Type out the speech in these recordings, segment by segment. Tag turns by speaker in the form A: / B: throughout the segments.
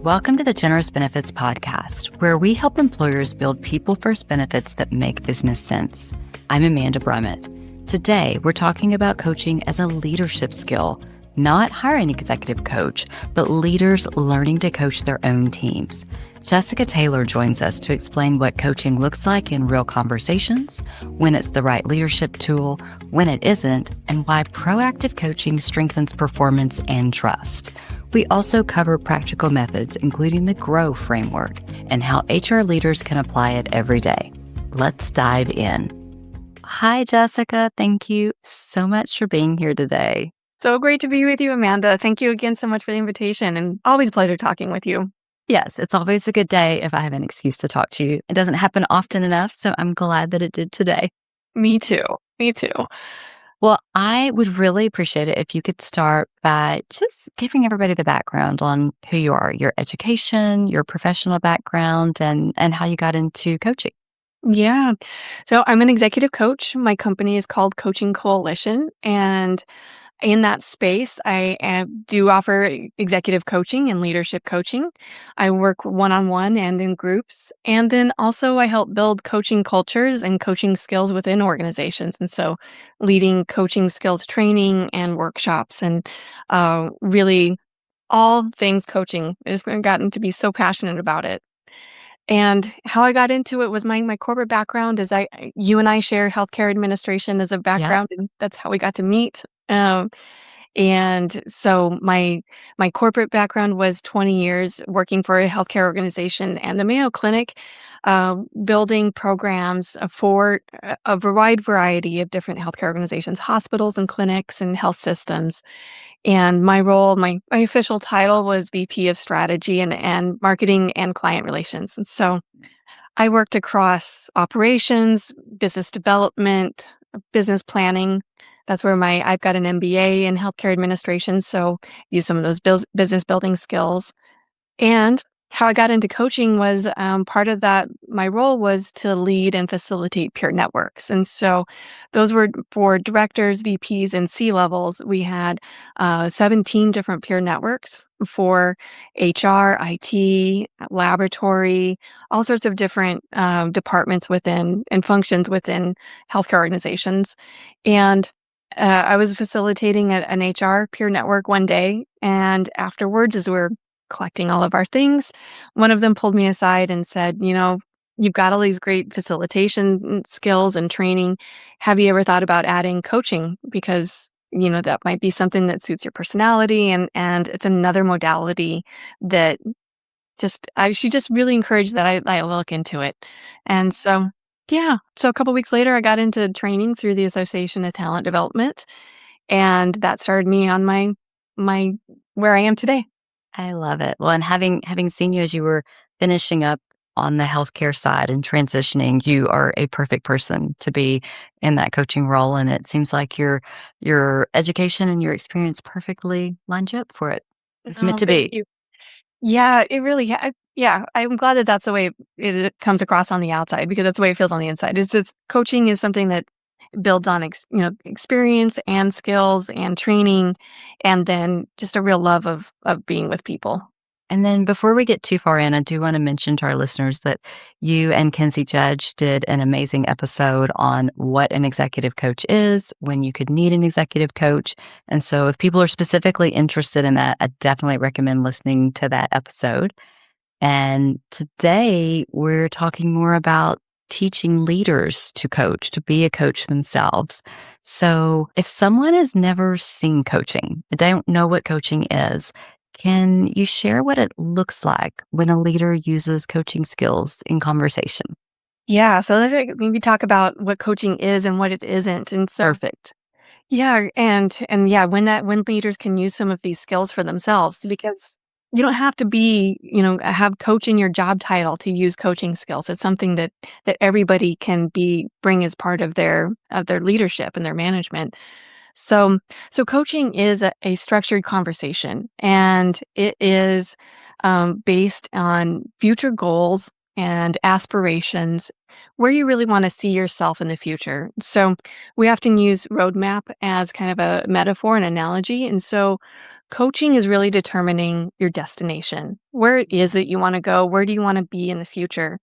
A: Welcome to the Generous Benefits Podcast, where we help employers build people-first benefits that make business sense. I'm Amanda Brummitt. Today, we're talking about coaching as a leadership skill, not hiring an executive coach, but leaders learning to coach their own teams. Jessica Taylor joins us to explain what coaching looks like in real conversations, when it's the right leadership tool, when it isn't, and why proactive coaching strengthens performance and trust. We also cover practical methods, including the GROW framework, and how HR leaders can apply it every day. Let's dive in. Hi, Jessica. Thank you so much for being here today.
B: So great to be with you, Amanda. Thank you again so much for the invitation, and always a pleasure talking with you.
A: Yes, it's always a good day if I have an excuse to talk to you. It doesn't happen often enough, so I'm glad that it did today.
B: Me too. Me too.
A: Well, I would really appreciate it if you could start by just giving everybody the background on who you are, your education, your professional background, and how you got into coaching.
B: Yeah. So I'm an executive coach. My company is called Coaching Coalition, and in that space, I do offer executive coaching and leadership coaching. I work one-on-one and in groups. And then also I help build coaching cultures and coaching skills within organizations. And so leading coaching skills training and workshops and really all things coaching. I've gotten to be so passionate about it. And how I got into it was my corporate background is you and I share healthcare administration as a
A: Yeah.
B: background, and that's how we got to meet. And so my corporate background was 20 years working for a healthcare organization and the Mayo Clinic, building programs for a wide variety of different healthcare organizations, hospitals and clinics and health systems. And my role, my official title was VP of Strategy and Marketing and Client Relations. And so I worked across operations, business development, business planning. That's where I've got an MBA in healthcare administration, so use some of those business building skills. And how I got into coaching was part of that. My role was to lead and facilitate peer networks. And so those were for directors, VPs, and C levels. We had 17 different peer networks for HR, IT, laboratory, all sorts of different departments within and functions within healthcare organizations. And I was facilitating an HR peer network one day. And afterwards, as we're collecting all of our things, one of them pulled me aside and said, you've got all these great facilitation skills and training. Have you ever thought about adding coaching? Because, that might be something that suits your personality. And it's another modality that she just really encouraged that I look into it. And so, yeah. So a couple weeks later, I got into training through the Association of Talent Development. And that started me on my where I am today.
A: I love it. Well, and having seen you as you were finishing up on the healthcare side and transitioning, you are a perfect person to be in that coaching role. And it seems like your education and your experience perfectly lines you up for it. It's meant to
B: Thank
A: be.
B: you. Yeah, it really, yeah, I'm glad that that's the way it comes across on the outside because that's the way it feels on the inside. It's just coaching is something that builds on experience and skills and training, and then just a real love of being with people.
A: And then before we get too far in, I do want to mention to our listeners that you and Kenzie Judge did an amazing episode on what an executive coach is, when you could need an executive coach. And so if people are specifically interested in that, I definitely recommend listening to that episode. And today we're talking more about teaching leaders to coach, to be a coach themselves. So if someone has never seen coaching, they don't know what coaching is, can you share what it looks like when a leader uses coaching skills in conversation?
B: Yeah, so let's maybe talk about what coaching is and what it isn't. And so,
A: Perfect.
B: yeah, and yeah, when leaders can use some of these skills for themselves, because you don't have to be, have coach in your job title to use coaching skills. It's something that everybody can bring as part of their leadership and their management. So coaching is a structured conversation, and it is based on future goals and aspirations, where you really want to see yourself in the future. So we often use roadmap as kind of a metaphor and analogy. And so coaching is really determining your destination. Where is it you want to go? Where do you want to be in the future?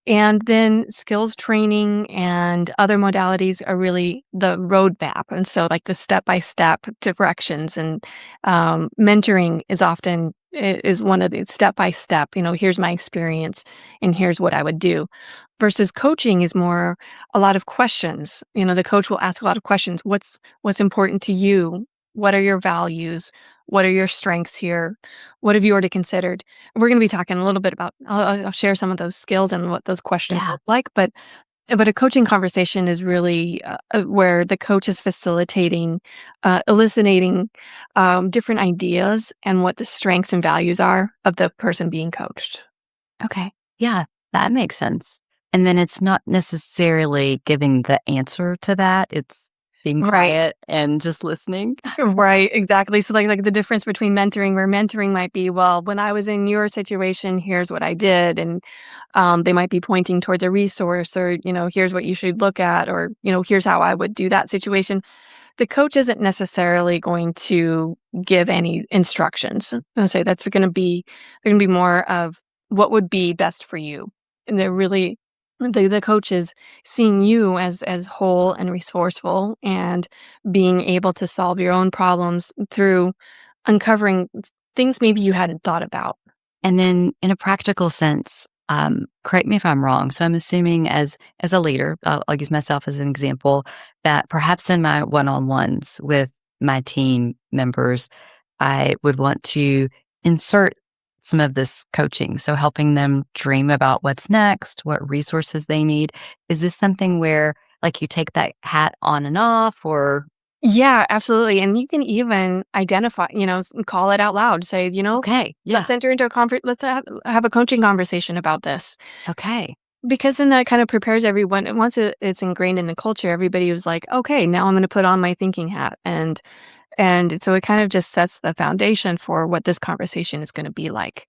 B: And then skills training and other modalities are really the roadmap. And so, like the step by step directions, and mentoring is often is one of the step by step. Here's my experience, and here's what I would do. Versus coaching is more a lot of questions. The coach will ask a lot of questions. What's important to you? What are your values? What are your strengths here? What have you already considered? We're going to be talking a little bit about. I'll share some of those skills and what those questions
A: Yeah.
B: look like. But a coaching conversation is really where the coach is facilitating, eliciting different ideas and what the strengths and values are of the person being coached.
A: Okay. Yeah, that makes sense. And then it's not necessarily giving the answer to that. It's being
B: Right.
A: quiet and just listening.
B: Right, exactly. So like the difference between mentoring, where mentoring might be, well, when I was in your situation, here's what I did. And they might be pointing towards a resource, or, here's what you should look at, or, here's how I would do that situation. The coach isn't necessarily going to give any instructions. I'm gonna say they're gonna be more of what would be best for you. And they're really the coach is seeing you as whole and resourceful, and being able to solve your own problems through uncovering things maybe you hadn't thought about.
A: And then in a practical sense, correct me if I'm wrong. So I'm assuming as a leader, I'll use myself as an example, that perhaps in my one-on-ones with my team members, I would want to insert some of this coaching. So helping them dream about what's next, what resources they need. Is this something where like you take that hat on and off or
B: Yeah, absolutely. And you can even identify, call it out loud. Say,
A: okay, yeah,
B: let's enter into a conference. Let's have a coaching conversation about this.
A: okay.
B: Because then that kind of prepares everyone. And once it's ingrained in the culture, everybody was like, okay, now I'm going to put on my thinking hat. And so it kind of just sets the foundation for what this conversation is going to be like.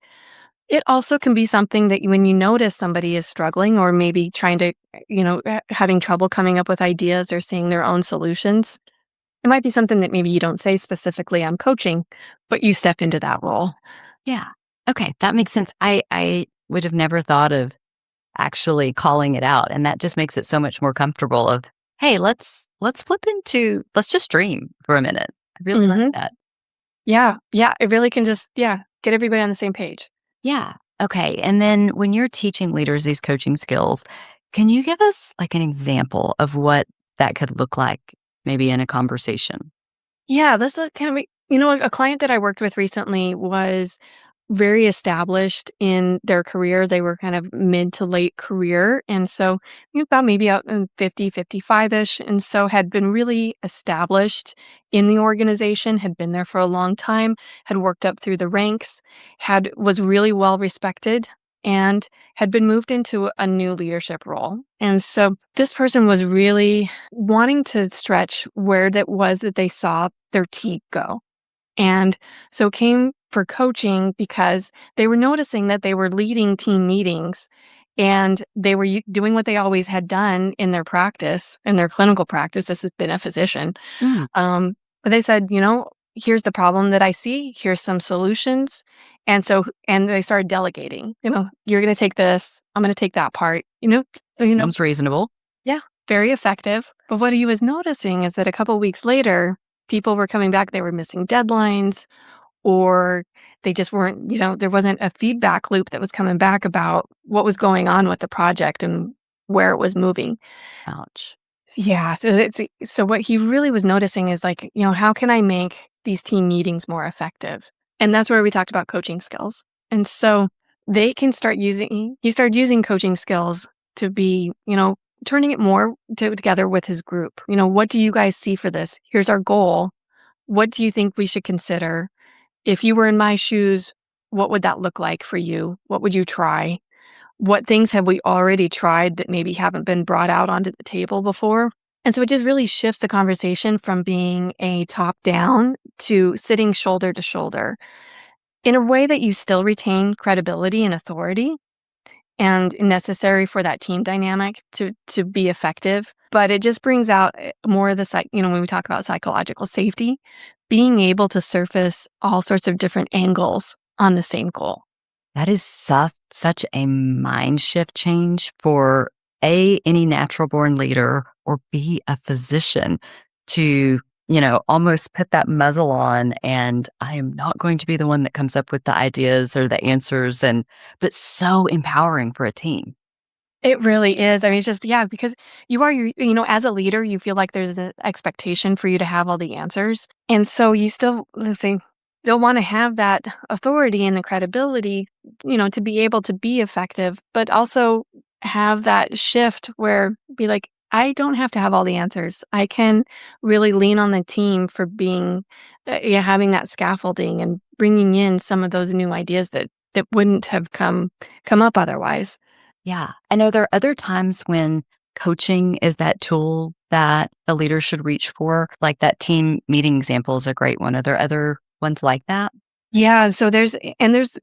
B: It also can be something that when you notice somebody is struggling, or maybe trying to, having trouble coming up with ideas or seeing their own solutions, it might be something that maybe you don't say specifically, I'm coaching, but you step into that role.
A: Yeah. Okay, that makes sense. I would have never thought of actually calling it out, and that just makes it so much more comfortable of, "Hey, let's just dream for a minute." I really like
B: Hmm.
A: that.
B: Yeah. Yeah. It really can just, yeah, get everybody on the same page.
A: Yeah. Okay, and then when you're teaching leaders these coaching skills, can you give us, like, an example of what that could look like maybe in a conversation?
B: Yeah, this is kind of a client that I worked with recently was very established in their career. They were kind of mid to late career. And so about maybe out in 50, 55-ish. And so had been really established in the organization, had been there for a long time, had worked up through the ranks, was really well respected, and had been moved into a new leadership role. And so this person was really wanting to stretch where that was that they saw their team go. And so came for coaching because they were noticing that they were leading team meetings, and they were doing what they always had done in their practice, in their clinical practice. This has been a physician.
A: Mm,
B: But they said, here's the problem that I see. Here's some solutions. And they started delegating, you're going to take this. I'm going to take that part, so,
A: sounds reasonable.
B: yeah, very effective. But what he was noticing is that a couple weeks later, people were coming back, they were missing deadlines, or they just weren't, there wasn't a feedback loop that was coming back about what was going on with the project and where it was moving.
A: Ouch.
B: Yeah, so what he really was noticing is like, how can I make these team meetings more effective? And that's where we talked about coaching skills. And so they can he started using coaching skills to be, turning it more together with his group. What do you guys see for this? Here's our goal. What do you think we should consider? If you were in my shoes, what would that look like for you? What would you try? What things have we already tried that maybe haven't been brought out onto the table before? And so it just really shifts the conversation from being a top down to sitting shoulder to shoulder in a way that you still retain credibility and authority, and necessary for that team dynamic to be effective. But it just brings out more of the when we talk about psychological safety, being able to surface all sorts of different angles on the same goal.
A: That is such a mind shift change for A, any natural born leader, or B, a physician to, almost put that muzzle on and I am not going to be the one that comes up with the ideas or the answers but so empowering for a team.
B: It really is. I mean, it's just, yeah, because as a leader, you feel like there's an expectation for you to have all the answers. And so you still, let's say, still want to have that authority and the credibility, to be able to be effective, but also have that shift where be like, I don't have to have all the answers. I can really lean on the team for being, having that scaffolding and bringing in some of those new ideas that wouldn't have come up otherwise.
A: Yeah. And are there other times when coaching is that tool that a leader should reach for? Like that team meeting example is a great one. Are there other ones like that?
B: Yeah, so there's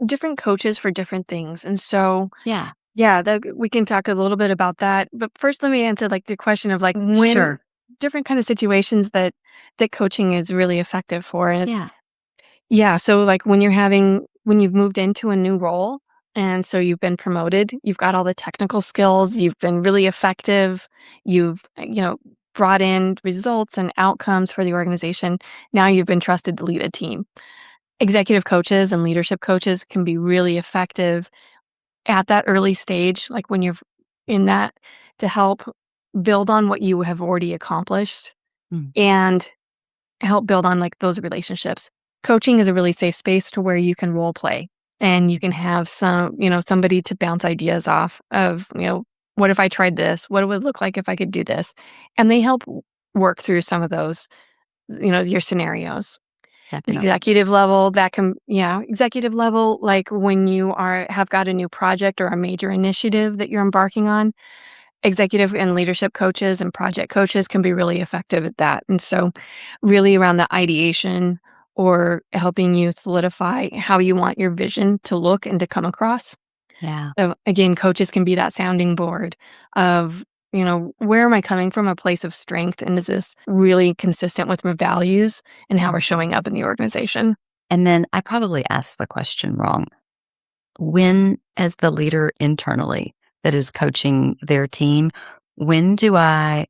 B: different coaches for different things, and so,
A: Yeah.
B: yeah, we can talk a little bit about that, but first let me answer, like, the question of, like, when
A: Sure.
B: different kind of situations that coaching is really effective for, and it's
A: Yeah.
B: yeah, so, like, when you've moved into a new role, and so you've been promoted, you've got all the technical skills, you've been really effective, you've, brought in results and outcomes for the organization, now you've been trusted to lead a team. Executive coaches and leadership coaches can be really effective at that early stage, like when you're in that, to help build on what you have already accomplished
A: Mm.
B: and help build on like those relationships. Coaching is a really safe space to where you can role play and you can have somebody to bounce ideas off of, what if I tried this? What it would look like if I could do this? And they help work through some of those, your scenarios.
A: Definitely.
B: Executive level, executive level, like when you have got a new project or a major initiative that you're embarking on, executive and leadership coaches and project coaches can be really effective at that. And so really around the ideation or helping you solidify how you want your vision to look and to come across.
A: Yeah.
B: So again, coaches can be that sounding board of, where am I coming from a place of strength? And is this really consistent with my values and how we're
A: Mm.
B: showing up in the organization?
A: And then I probably asked the question wrong. When, as the leader internally that is coaching their team, when do I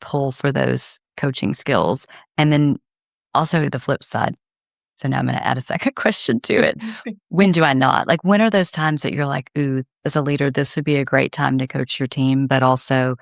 A: pull for those coaching skills? And then also the flip side. So now I'm going to add a second question to it. When do I not? Like, when are those times that you're like, ooh, as a leader, this would be a great time to coach your team, but also,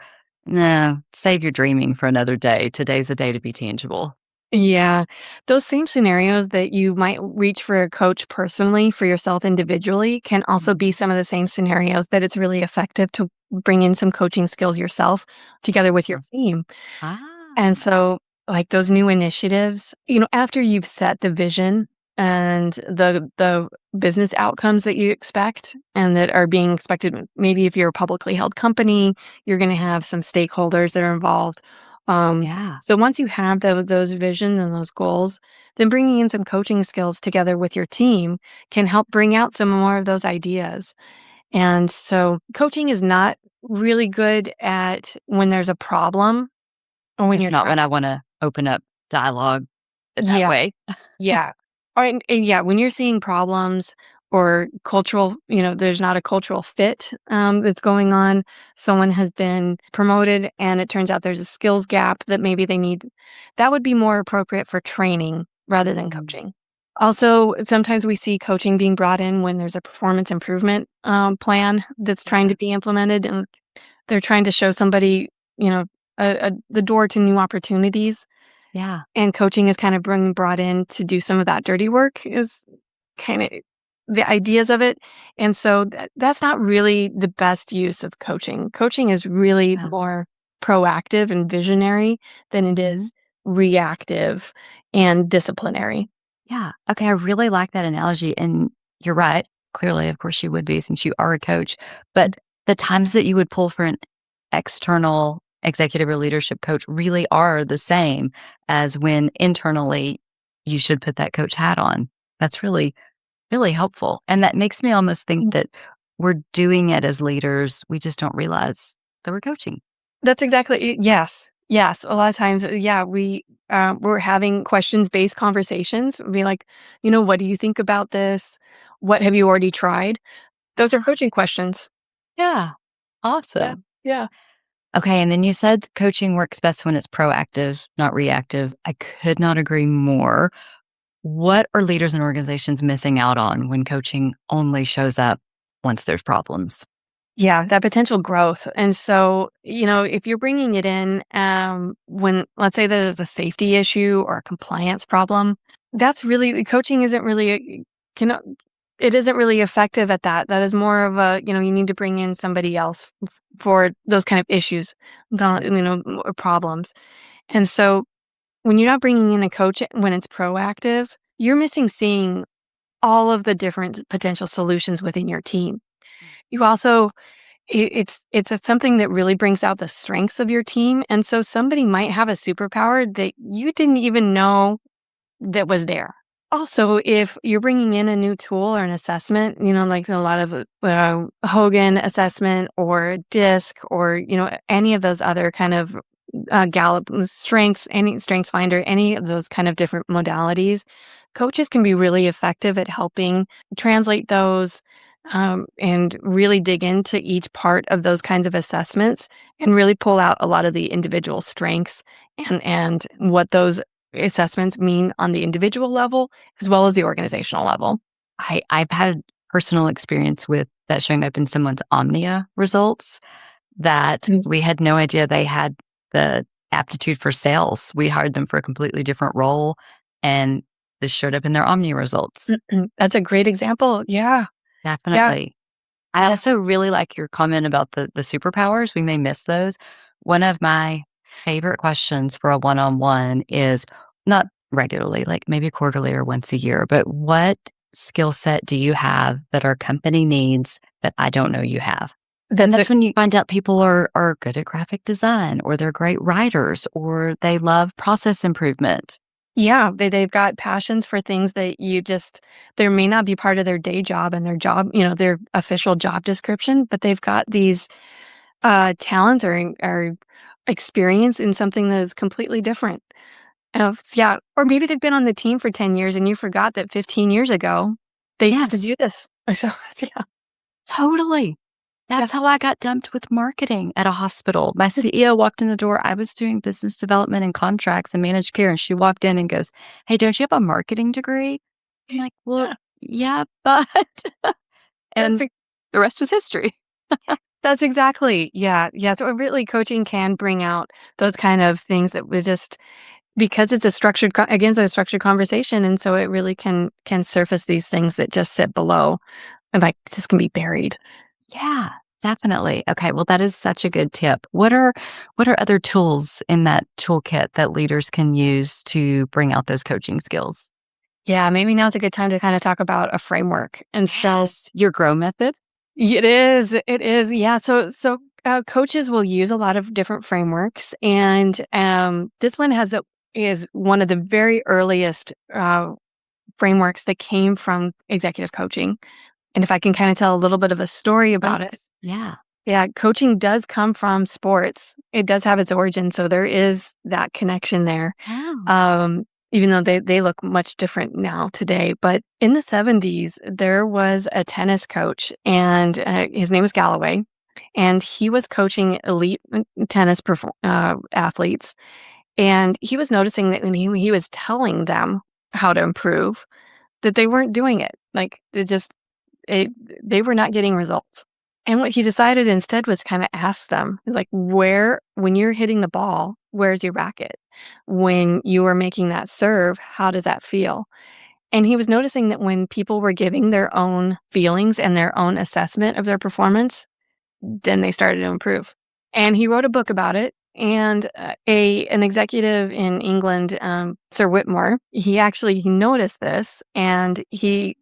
A: no, save your dreaming for another day. Today's a day to be tangible.
B: Yeah. Those same scenarios that you might reach for a coach personally for yourself individually can also
A: Mm.
B: be some of the same scenarios that it's really effective to bring in some coaching skills yourself together with your team. And
A: Ah,
B: so, like those new initiatives, after you've set the vision and the business outcomes that you expect and that are being expected, maybe if you're a publicly held company, you're going to have some stakeholders that are involved.
A: yeah.
B: So once you have those visions and those goals, then bringing in some coaching skills together with your team can help bring out some more of those ideas. And so, coaching is not really good at when there's a problem or when
A: It's
B: you're
A: not
B: trying.
A: when I want to open up dialogue that
B: Yeah,
A: way.
B: yeah. Or and yeah, when you're seeing problems or cultural, there's not a cultural fit, that's going on. Someone has been promoted and it turns out there's a skills gap that maybe they need. That would be more appropriate for training rather than
A: Mm,
B: coaching. Also, sometimes we see coaching being brought in when there's a performance improvement, plan that's trying
A: yeah.
B: to be implemented, and they're trying to show somebody, you know, the door to new opportunities.
A: Yeah.
B: And coaching is kind of being brought in to do some of that dirty work is kinda the ideas of it, and so that's not really the best use of coaching. Coaching is really
A: Yeah.
B: more proactive and visionary than it
A: Mhm.
B: is reactive and disciplinary.
A: Yeah. Okay. I really like that analogy. And you're right. Clearly, of course, you would be since you are a coach. But the times that you would pull for an external executive or leadership coach really are the same as when internally you should put that coach hat on. That's really, really helpful. And that makes me almost think that we're doing it as leaders. We just don't realize that we're coaching.
B: That's exactly it. Yes. Yes. A lot of times, yeah, we're having questions-based conversations. Be like, what do you think about this? What have you already tried? Those are coaching questions.
A: Yeah.
B: Yeah.
A: Awesome.
B: Yeah.
A: Okay. And then you said coaching works best when it's proactive, not reactive. I could not agree more. What are leaders and organizations missing out on when coaching only shows up once there's problems?
B: Yeah, that potential growth. And so, if you're bringing it in, when let's say there's a safety issue or a compliance problem, that's really coaching isn't really can it isn't really effective at that. That is more of a, you need to bring in somebody else for those kind of issues, or problems. And so, when you're not bringing in a coach when it's proactive, you're missing seeing all of the different potential solutions within your team. You also it's something that really brings out the strengths of your team, and so somebody might have a superpower that you didn't even know that was there. Also, if you're bringing in a new tool or an assessment, like a lot of Hogan assessment or DISC or, any of those other kind of Gallup strengths, any strengths finder, any of those kind of different modalities, coaches can be really effective at helping translate those and really dig into each part of those kinds of assessments and really pull out a lot of the individual strengths and what those assessments mean on the individual level as well as the organizational level.
A: I've had personal experience with that showing up in someone's Omnia results that
B: Mm.
A: we had no idea they had the aptitude for sales. We hired them for a completely different role, and this showed up in their Omnia results.
B: That's a great example. Yeah. Yeah.
A: Definitely. I
B: Yeah.
A: also really like your comment about the superpowers. We may miss those. One of my favorite questions for a one-on-one is not regularly, like maybe quarterly or once a year, but what skill set do you have that our company needs that I don't know you have? And
B: That's a
A: that's when you find out people are good at graphic design or they're great writers or they love process improvement.
B: Yeah, they've got passions for things that you just there may not be part of their day job and their job, their official job description, but they've got these talents or experience in something that is completely different. Yeah, or maybe they've been on the team for 10 years and you forgot that 15 years ago they used to
A: Yes,
B: do this. So yeah,
A: totally.
B: yeah.
A: That's how I got dumped with marketing at a hospital. My CEO walked in the door. I was doing business development and contracts and managed care. And she walked in and goes, "Hey, don't you have a marketing degree?" I'm like, "Well,
B: Yeah,
A: yeah, but,"
B: that's
A: and the rest was history.
B: That's exactly yeah, yeah, so really coaching can bring out those kind of things that we just because it's a structured again, it's a structured conversation, and so it really can surface these things that just sit below and, like, just can be buried.
A: Yeah, definitely. Okay, well, that is such a good tip. What are other tools in that toolkit that leaders can use to bring out those coaching skills?
B: Yeah, maybe now's a good time to kinda talk about a framework, and so
A: Yes, your grow method.
B: it is, yeah, coaches will use a lot of different frameworks, and, this one is one of the very earliest, frameworks that came from executive coaching. And if I can kinda tell a little bit of a story about it.
A: Please. Yeah.
B: Yeah, coaching does come from sports. It does have its origin, so there is that connection there.
A: Oh.
B: Um, Even though they look much different now today, but in the '70s, there was a tennis coach, and, his name was Galloway, and he was coaching elite, tennis athletes, and he was noticing that when he was telling them how to improve, that they weren't doing it. Like, it they were not getting results. And what he decided instead was kinda ask them, he's like, "Where when you're hitting the ball, where's your racket? When you are making that serve, how does that feel?" And he was noticing that when people were giving their own feelings and their own assessment of their performance, then they started to improve. And he wrote a book about it, and, a an executive in England, Sir Whitmore, he noticed this, and he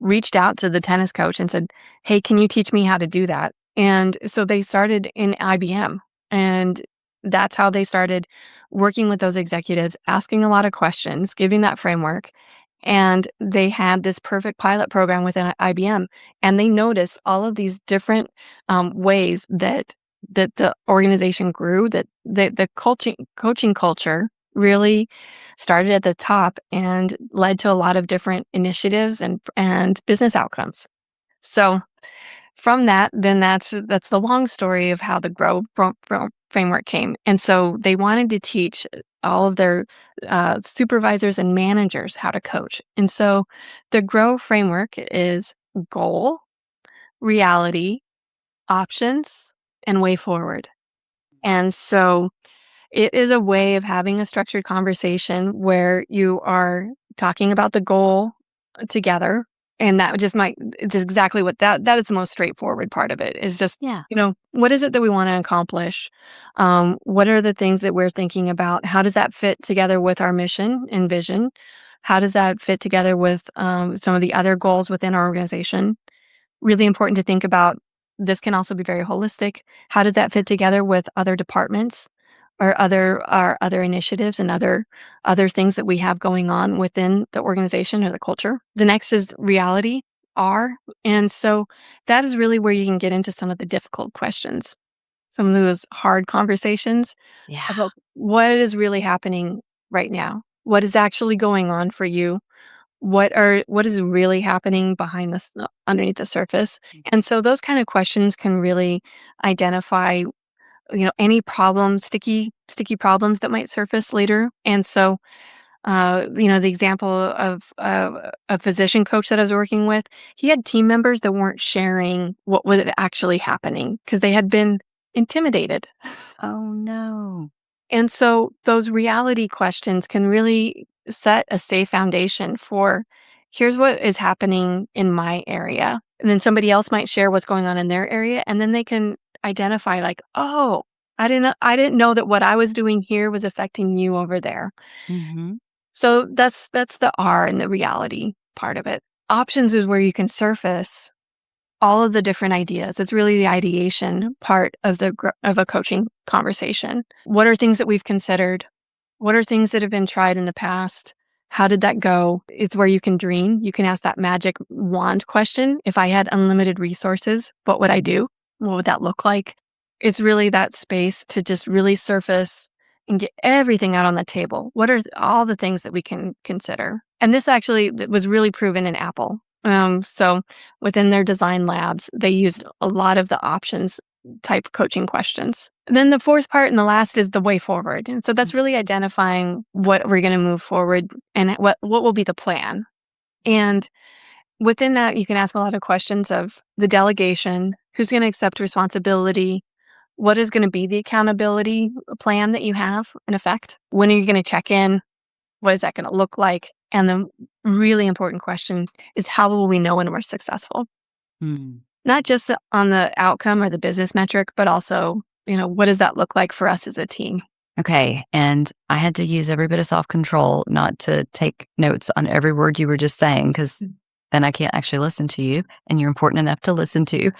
B: reached out to the tennis coach and said, "Hey, can you teach me how to do that?" And so they started in IBM, and that's how they started working with those executives, asking a lot of questions, giving that framework, And they had this perfect pilot program within IBM, and they noticed all of these different ways that the organization grew, that the coaching culture really started at the top and led to a lot of different initiatives and business outcomes. So from that, then that's the long story of how the framework came. And so they wanted to teach all of their supervisors and managers how to coach. And so the GROW framework is goal, reality, options, and way forward. And so it is a way of having a structured conversation where you are talking about the goal together. And that just might just exactly what that is the most straightforward part of it is just,
A: Yeah.
B: what is it that we want to accomplish? What are the things that we're thinking about? How does that fit together with our mission and vision? How does that fit together with some of the other goals within our organization? Really important to think about. This can also be very holistic. How does that fit together with other departments or other initiatives and other things that we have going on within the organization or the culture? The next is reality, R. And so that is really where you can get into some of the difficult questions, some of those hard conversations
A: Yeah.
B: about what is really happening right now. What is actually going on for you? What is really happening behind underneath the surface? And so those kind of questions can really identify, any problems, sticky problems that might surface later. And so, the example of a physician coach that I was working with, he had team members that weren't sharing what was actually happening because they had been intimidated.
A: Oh, no.
B: And so those reality questions can really set a safe foundation for here's what is happening in my area. And then somebody else might share what's going on in their area. And then they can identify like, oh, I didn't know that what I was doing here was affecting you over there.
A: Mhm.
B: So that's the R and the reality part of it. Options is where you can surface all of the different ideas. It's really the ideation part of of a coaching conversation. What are things that we've considered? What are things that have been tried in the past? How did that go? It's where you can dream. You can ask that magic wand question. If I had unlimited resources, what would I do? What would that look like? It's really that space to just really surface and get everything out on the table. What are all the things that we can consider? And this actually was really proven in Apple. So within their design labs, they used a lot of the options type coaching questions. Then the fourth part and the last is the way forward. And so that's really identifying what we're going to move forward and what will be the plan. And within that, you can ask a lot of questions of the delegation, who's going to accept responsibility, what is going to be the accountability plan that you have in effect, when are you going to check in, what is that going to look like? And the really important question is how will we know when we're successful?
A: Mm.
B: Not just on the outcome or the business metric, but also, what does that look like for us as a team?
A: Okay. And I had to use every bit of self control not to take notes on every word you were just saying, because then I can't actually listen to you. And you're important enough to listen to.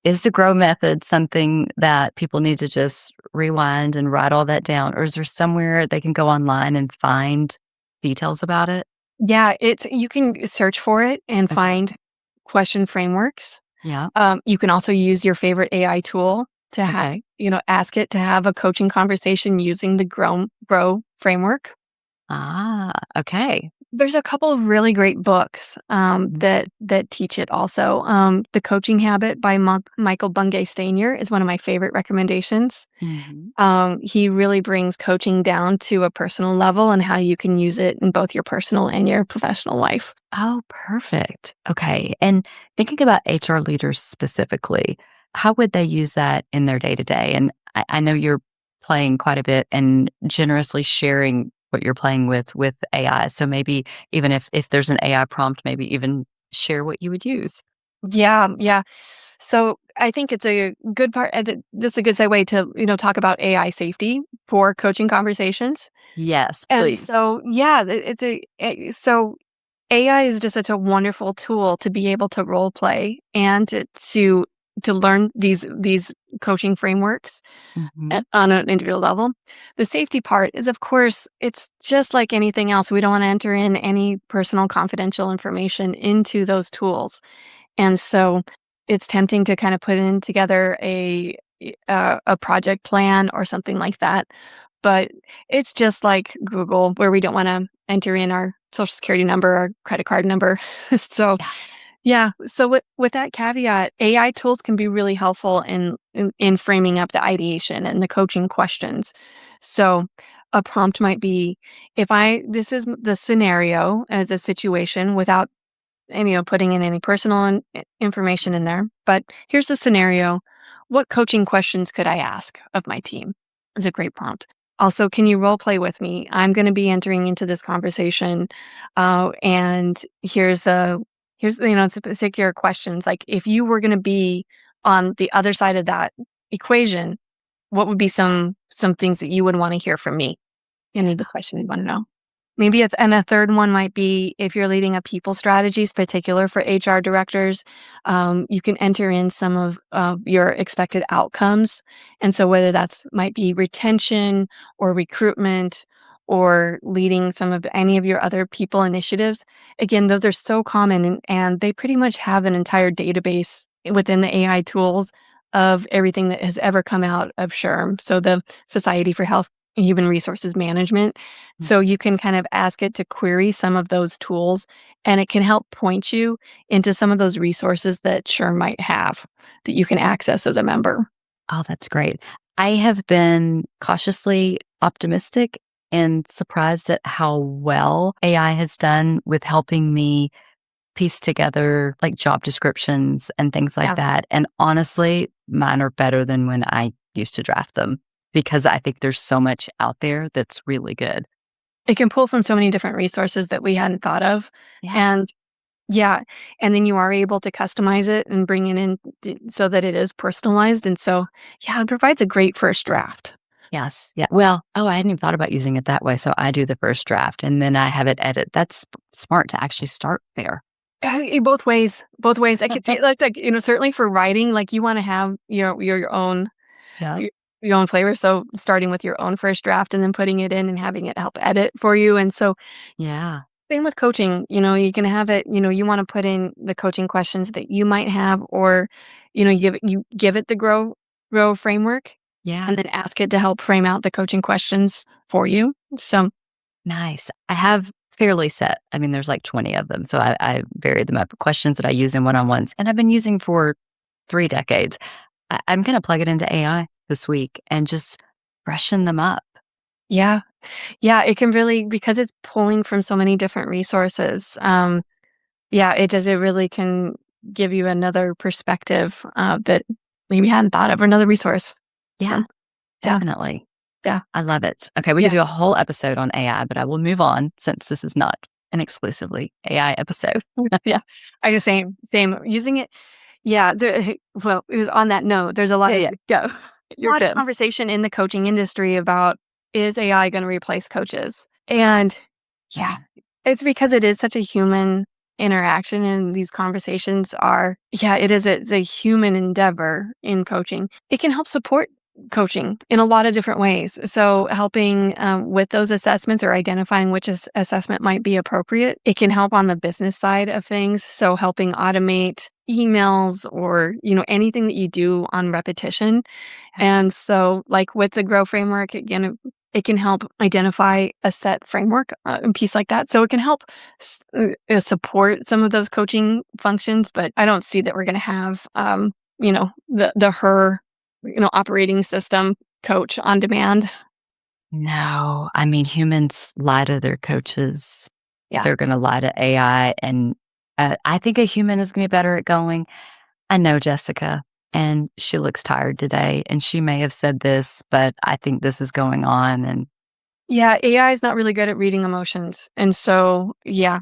A: Is the GROW method something that people need to just rewind and write all that down? Or is there somewhere they can go online and find details about it?
B: Yeah, you can search for it and
A: Okay.
B: find question frameworks.
A: Yeah.
B: You can also use your favorite AI tool to
A: Okay.
B: ask it to have a coaching conversation using the GROW framework.
A: Ah, okay.
B: There's a couple of really great books
A: Mhm.
B: that teach it also. The Coaching Habit by Michael Bungay Stanier is one of my favorite recommendations.
A: Mhm.
B: He really brings coaching down to a personal level and how you can use it in both your personal and your professional life.
A: Oh, perfect. Okay. And thinking about HR leaders specifically, how would they use that in their day to day? And I know you're playing quite a bit and generously sharing what you're playing with AI. So maybe even if there's an AI prompt, maybe even share what you would use.
B: Yeah, yeah. So I think it's a good part. This is a good segue to talk about AI safety for coaching conversations.
A: Yes,
B: And
A: please.
B: so yeah, so AI is just such a wonderful tool to be able to role play and to to learn these coaching frameworks
A: Mhm.
B: on an individual level. The safety part is, of course, it's just like anything else. We don't want to enter in any personal confidential information into those tools. And so it's tempting to kind of put in together a project plan or something like that. But it's just like Google, where we don't want to enter in our social security number, our credit card number. So
A: Yeah.
B: yeah. So with that caveat, AI tools can be really helpful in framing up the ideation and the coaching questions. So a prompt might be, if I this is the scenario as a situation without putting in any personal information in there, but here's the scenario. What coaching questions could I ask of my team? Is a great prompt. Also, can you role play with me? I'm going to be entering into this conversation, and here's particular questions. Like, if you were going to be on the other side of that equation, what would be some things that you would want to hear from me? The question you want to know. Maybe and a third one might be, if you're leading a people strategies, particular for HR directors, you can enter in some of your expected outcomes. And so whether that's might be retention or recruitment or leading some of any of your other people initiatives, again, those are so common, and they pretty much have an entire database within the AI tools of everything that has ever come out of SHRM. So the Society for Health and Human Resources Management. So you can kind of ask it to query some of those tools, and it can help point you into some of those resources that SHRM might have that you can access as a member.
A: Oh, that's great. I have been cautiously optimistic and surprised at how well AI has done with helping me piece together like job descriptions and things like
B: Yeah.
A: that. And honestly, mine are better than when I used to draft them because I think there's so much out there that's really good.
B: It can pull from so many different resources that we hadn't thought of.
A: Yeah.
B: And yeah, and then you are able to customize it and bring it in so that it is personalized. And so, yeah, it provides a great first draft.
A: Yes. Yeah. Well, oh, I hadn't even thought about using it that way. So I do the first draft and then I have it edit. That's smart to actually start there.
B: Both ways, both ways. I could say like certainly for writing, like you want to have your own
A: Yeah.
B: your, your own flavor. So starting with your own first draft and then putting it in and having it help edit for you. And so
A: Yeah.
B: same with coaching. You can have it. You want to put in the coaching questions that you might have, or you give it the grow framework,
A: Yeah.
B: and then ask it to help frame out the coaching questions for you. So
A: Nice. I have fairly set. I mean, there's like 20 of them. So I vary them up. Questions that I use in one on ones and I've been using for 3 decades. I'm going to plug it into AI this week and just freshen them up.
B: yeah, yeah, it can really, because it's pulling from so many different resources. Yeah, it does. It really can give you another perspective that maybe you hadn't thought of, or another resource.
A: Yeah,
B: So yeah,
A: definitely.
B: yeah,
A: I love it. Okay, we could
B: yeah,
A: do a whole episode on AI, but I will move on since this is not an exclusively AI episode.
B: yeah. I the same using it. Yeah. Well, it was on that note. There's a lot
A: Yeah,
B: of
A: yeah, go. You're good.
B: conversation in the coaching industry about, is AI going to replace coaches? And yeah,
A: Mhm.
B: it's because it is such a human interaction, and these conversations are, yeah, it's a human endeavor in coaching. It can help support coaching in a lot of different ways. So helping with those assessments, or identifying which assessment might be appropriate. It can help on the business side of things. So helping automate emails, or anything that you do on repetition. And so, like with the Grow framework, again, it can help identify a set framework, and piece like that. So it can help support some of those coaching functions. But I don't see that we're going to have, the her, operating system coach on demand.
A: No, I mean, humans lie to their coaches.
B: Yeah.
A: They're going to lie to AI. And I think a human is going to be better at going, I know Jessica, and she looks tired today, and she may have said this, but I think this is going on. And
B: Yeah. AI is not really good at reading emotions. And so, yeah,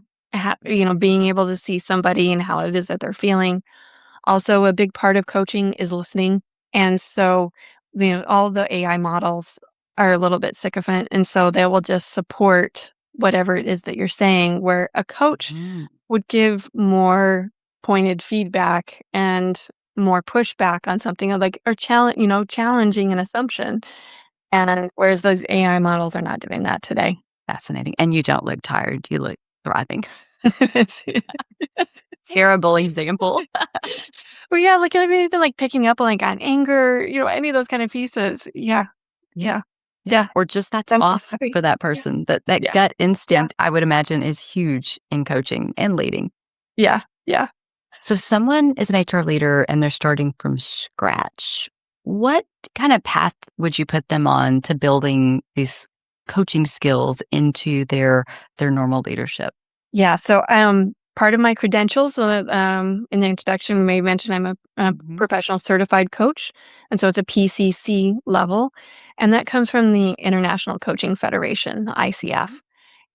B: being able to see somebody and how it is that they're feeling. Also, a big part of coaching is listening. And so, all the AI models are a little bit sycophant. And so they will just support whatever it is that you're saying, where a coach
A: Mm,
B: would give more pointed feedback and more pushback on something or challenging an assumption. And whereas those AI models are not doing that today.
A: Fascinating. And you don't look tired. You look thriving.
B: It's
A: Terrible example.
B: Well, yeah, like, I mean, like, picking up, like, on anger, any of those kind of pieces. Yeah,
A: Yeah.
B: yeah,
A: Yeah.
B: yeah.
A: Or just that's
B: I'm
A: off
B: happy.
A: for that
B: Yeah,
A: person. That
B: yeah,
A: gut
B: yeah,
A: instinct, I would imagine, is huge in coaching and leading.
B: yeah, yeah.
A: So someone is an HR leader and they're starting from scratch. What kind of path would you put them on to building these coaching skills into their normal leadership?
B: Yeah, so, part of my credentials, in the introduction, we may mention I'm a
A: Mhm.
B: professional certified coach, and so it's a PCC level, and that comes from the International Coaching Federation, the ICF,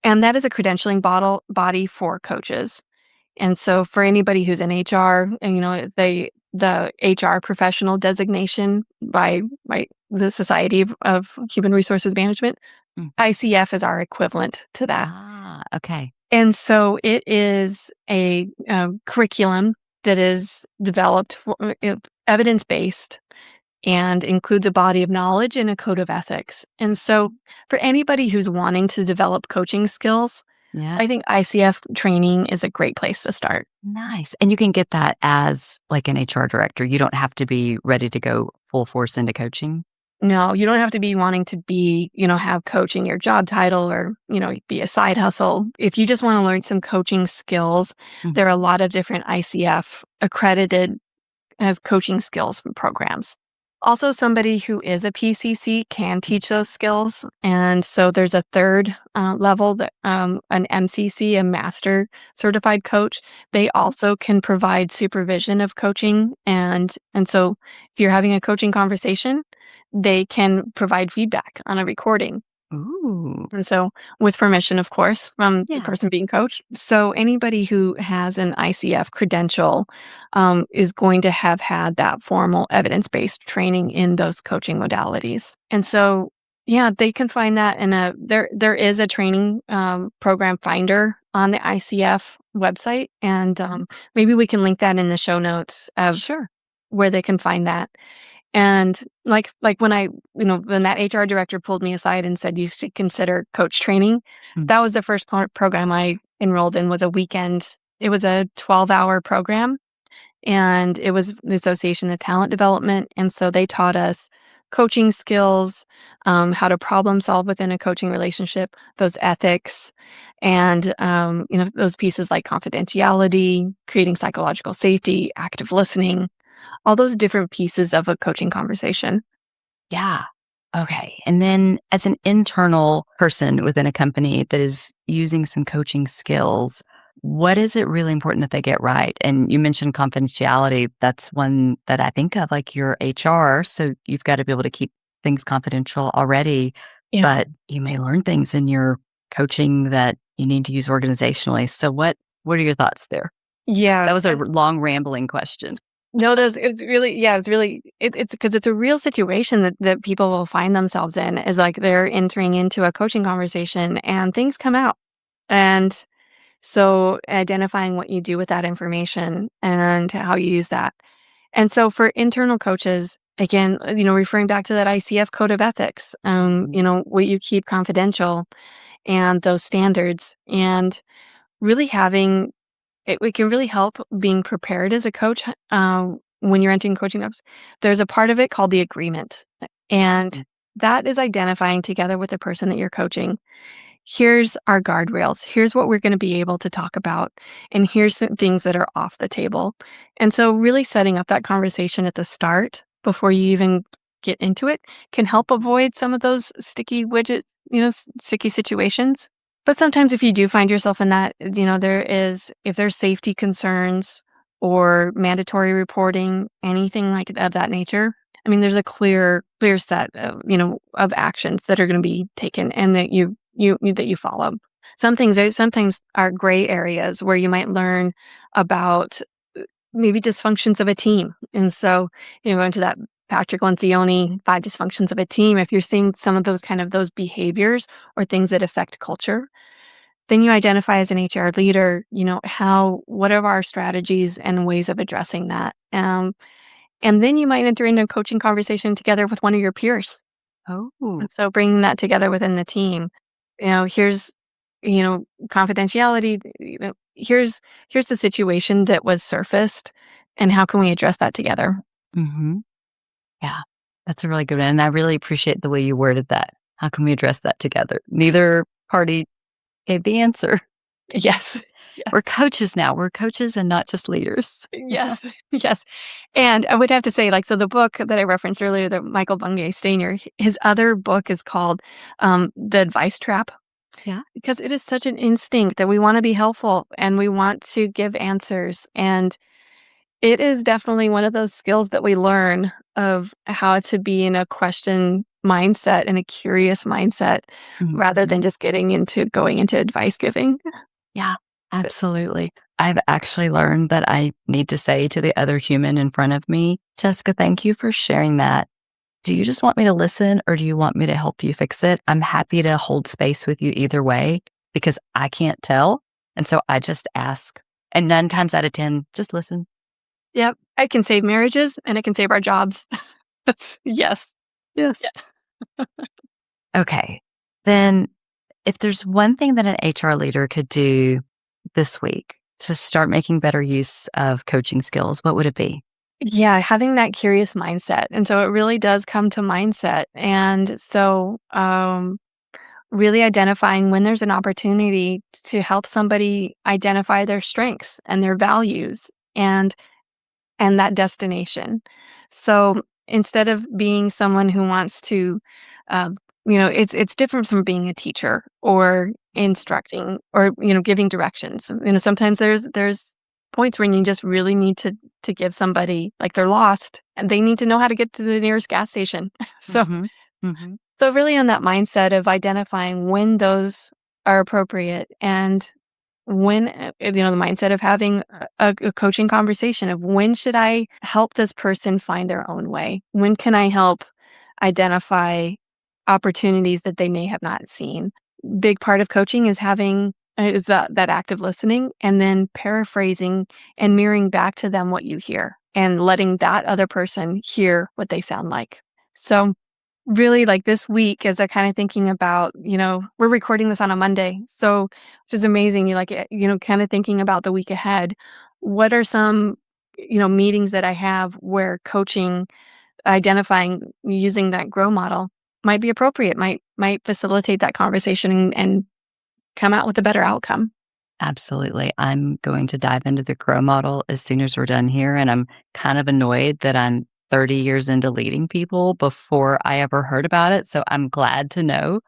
B: and that is a credentialing body for coaches. And so for anybody who's in HR and, the HR professional designation by the Society of Human Resources Management,
A: Mm.
B: ICF is our equivalent to that.
A: Okay.
B: And so it is a curriculum that is developed evidence-based and includes a body of knowledge and a code of ethics. And so for anybody who's wanting to develop coaching skills,
A: Yeah.
B: I think ICF training is a great place to start.
A: Nice. And you can get that as like an HR director. You don't have to be ready to go full force into coaching.
B: No, you don't have to be wanting to be, have coaching your job title or, be a side hustle. If you just want to learn some coaching skills,
A: Mhm.
B: there are a lot of different ICF accredited as coaching skills programs. Also, somebody who is a PCC can teach those skills. And so there's a third level, that an MCC, a master certified coach. They also can provide supervision of coaching. And so if you're having a coaching conversation, they can provide feedback on a recording.
A: Ooh.
B: And so, with permission, of course, from the
A: Yeah.
B: person being coached. So, anybody who has an ICF credential is going to have had that formal evidence based training in those coaching modalities. And so, yeah, they can find that in there is a training program finder on the ICF website. And maybe we can link that in the show notes of
A: Sure.
B: where they can find that. And like when that HR director pulled me aside and said, "You should consider coach training,"
A: Mm.
B: that was the first program I enrolled in. Was a weekend. It was a 12-hour program, and it was the Association of Talent Development, and so they taught us coaching skills, how to problem solve within a coaching relationship, those ethics, and those pieces like confidentiality, creating psychological safety, active listening, all those different pieces of a coaching conversation.
A: Yeah. Okay. And then as an internal person within a company that is using some coaching skills, what is it really important that they get right? And you mentioned confidentiality. That's one that I think of, like your HR. So you've got to be able to keep things confidential already,
B: Yeah.
A: but you may learn things in your coaching that you need to use organizationally. So what are your thoughts there?
B: Yeah.
A: That was a long rambling question.
B: No, those it's really yeah, it's really it's because it's a real situation that people will find themselves in is like they're entering into a coaching conversation and things come out. And so identifying what you do with that information and how you use that. And so for internal coaches, again, referring back to that ICF code of ethics,
A: Mhm.
B: what you keep confidential and those standards and really having it can really help being prepared as a coach, when you're entering coaching groups. There's a part of it called the agreement, and
A: Mm.
B: that is identifying together with the person that you're coaching. Here's our guardrails. Here's what we're going to be able to talk about, and here's some things that are off the table. And so, really setting up that conversation at the start before you even get into it can help avoid some of those sticky widgets, sticky situations. But sometimes if you do find yourself in that, if there's safety concerns or mandatory reporting, anything like of that nature, I mean, there's a clear set of actions that are going to be taken and that you follow. Sometimes are gray areas where you might learn about maybe dysfunctions of a team. And so, going to that Patrick Lencioni 5 dysfunctions of a team, if you're seeing some of those behaviors or things that affect culture, then you identify as an HR leader, what are our strategies and ways of addressing that? And then you might enter into a coaching conversation together with one of your peers.
A: Oh.
B: And so bringing that together within the team, here's, confidentiality, here's the situation that was surfaced and how can we address that together?
A: Hmm. Yeah, that's a really good one. And I really appreciate the way you worded that. How can we address that together? Neither party gave the answer.
B: Yes.
A: We're coaches now. We're coaches and not just leaders.
B: Yes. Yes. And I would have to say, so the book that I referenced earlier, that Michael Bungay Stanier, his other book is called The Advice Trap,
A: Yeah.
B: because it is such an instinct that we want to be helpful and we want to give answers. And it is definitely one of those skills that we learn of how to be in a question mindset and a curious mindset rather
A: Mhm.
B: than just going into advice giving.
A: Yeah,
B: So,
A: absolutely. I've actually learned that I need to say to the other human in front of me, Jessica, thank you for sharing that. Do you just want me to listen or do you want me to help you fix it? I'm happy to hold space with you either way because I can't tell. And so I just ask. And 9 times out of 10, just listen.
B: yep, I can save marriages and it can save our jobs. Yes.
A: Yes.
B: Yeah.
A: Okay. Then, if there's one thing that an HR leader could do this week to start making better use of coaching skills, what would it be?
B: Yeah, having that curious mindset. And so it really does come to mindset. And so really identifying when there's an opportunity to help somebody identify their strengths and their values and that destination. So instead of being someone who wants to, it's different from being a teacher or instructing or giving directions. Sometimes there's points when you just really need to give somebody, like, they're lost and they need to know how to get to the nearest gas station. so
A: Hmm. Hmm.
B: so really on that mindset of identifying when those are appropriate and when, the mindset of having a coaching conversation of when should I help this person find their own way? When can I help identify opportunities that they may have not seen? Big part of coaching is having is that active listening and then paraphrasing and mirroring back to them what you hear and letting that other person hear what they sound like. So really, like, this week, as I kind of thinking about, we're recording this on a Monday, so which is amazing. You like, kind of thinking about the week ahead. What are some, meetings that I have where coaching, identifying, using that grow model might be appropriate, might facilitate that conversation and come out with a better outcome.
A: Absolutely. I'm going to dive into the grow model as soon as we're done here. And I'm kind of annoyed that I'm 30 years into leading people before I ever heard about it. So I'm glad to know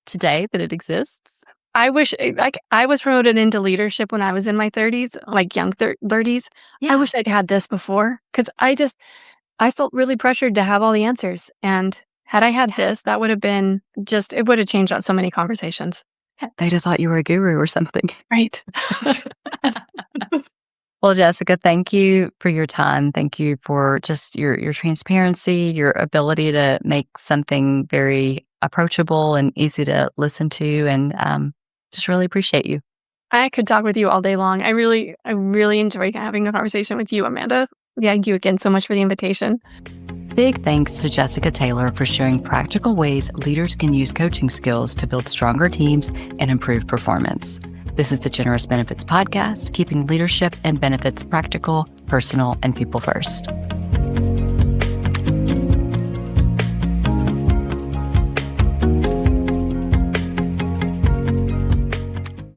A: today that it exists.
B: I wish, I was promoted into leadership when I was in my 30s, like young 30s. I
A: Yeah.
B: wish I'd had this before because I felt really pressured to have all the answers, and had I had this, that would have been it would have changed out so many conversations.
A: They'd have thought you were a guru or something.
B: Right.
A: Well, Jessica, thank you for your time. Thank you for just your transparency, your ability to make something very approachable and easy to listen to, and just really appreciate you.
B: I could talk with you all day long. I really enjoyed having a conversation with you, Amanda. Thank you again so much for the invitation.
A: Big thanks to Jessica Taylor for sharing practical ways leaders can use coaching skills to build stronger teams and improve performance. This is the Generous Benefits Podcast, keeping leadership and benefits practical, personal, and people first.